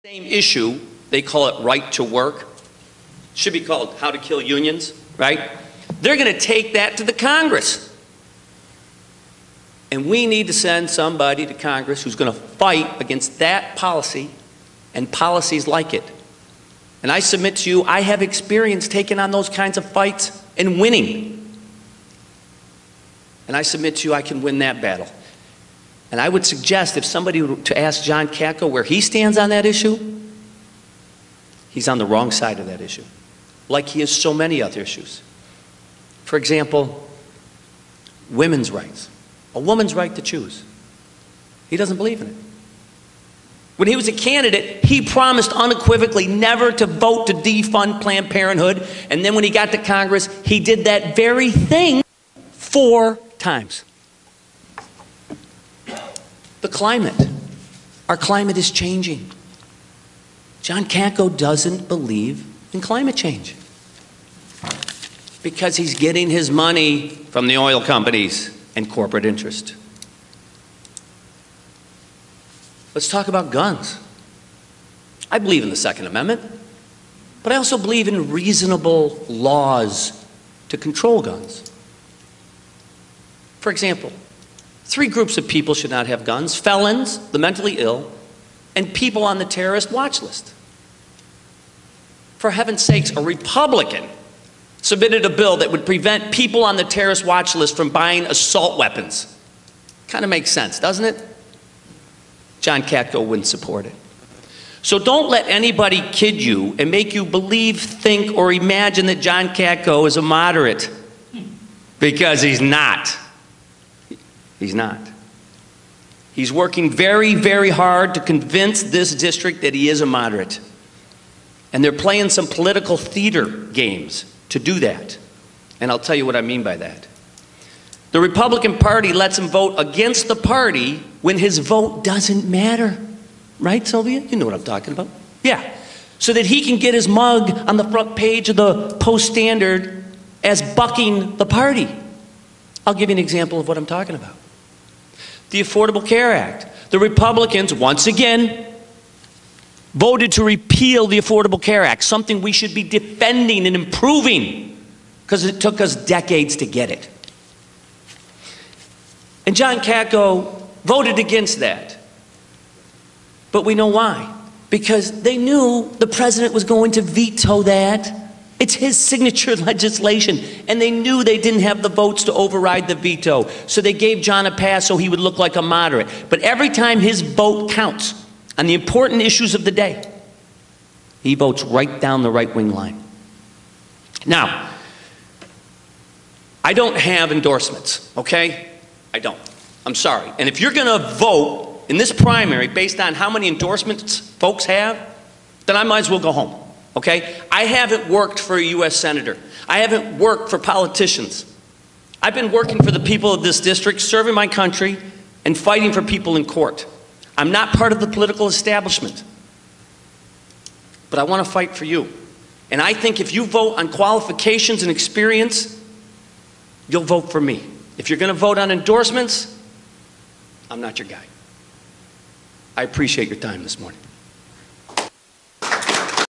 Same issue, they call it right to work. Should be called how to kill unions, right? They're going to take that to the Congress. And we need to send somebody to Congress who's going to fight against that policy and policies like it. And I submit to you, I have experience taking on those kinds of fights and winning. And I submit to you, I can win that battle. And I would suggest if somebody were to ask John Katko where he stands on that issue, he's on the wrong side of that issue, like he is so many other issues. For example, women's rights, a woman's right to choose. He doesn't believe in it. When he was a candidate, he promised unequivocally never to vote to defund Planned Parenthood, and then when he got to Congress, he did that very thing 4 times. The climate. Our climate is changing. John Katko doesn't believe in climate change because he's getting his money from the oil companies and corporate interest. Let's talk about guns. I believe in the Second Amendment, but I also believe in reasonable laws to control guns. For example, 3 groups of people should not have guns: felons, the mentally ill, and people on the terrorist watch list. For heaven's sakes, a Republican submitted a bill that would prevent people on the terrorist watch list from buying assault weapons. Kind of makes sense, doesn't it? John Katko wouldn't support it. So don't let anybody kid you and make you believe, think, or imagine that John Katko is a moderate, because he's not. He's not. He's working very, very hard to convince this district that he is a moderate. And they're playing some political theater games to do that. And I'll tell you what I mean by that. The Republican Party lets him vote against the party when his vote doesn't matter. Right, Sylvia? You know what I'm talking about. Yeah. So that he can get his mug on the front page of the Post-Standard as bucking the party. I'll give you an example of what I'm talking about. The Affordable Care Act. The Republicans, once again, voted to repeal the Affordable Care Act, something we should be defending and improving because it took us decades to get it. And John Katko voted against that. But we know why. Because they knew the president was going to veto that. It's his signature legislation, and they knew they didn't have the votes to override the veto. So they gave John a pass so he would look like a moderate. But every time his vote counts on the important issues of the day, he votes right down the right-wing line. Now, I don't have endorsements, okay? I don't. I'm sorry. And if you're going to vote in this primary based on how many endorsements folks have, then I might as well go home. Okay? I haven't worked for a U.S. senator. I haven't worked for politicians. I've been working for the people of this district, serving my country, and fighting for people in court. I'm not part of the political establishment. But I want to fight for you. And I think if you vote on qualifications and experience, you'll vote for me. If you're going to vote on endorsements, I'm not your guy. I appreciate your time this morning.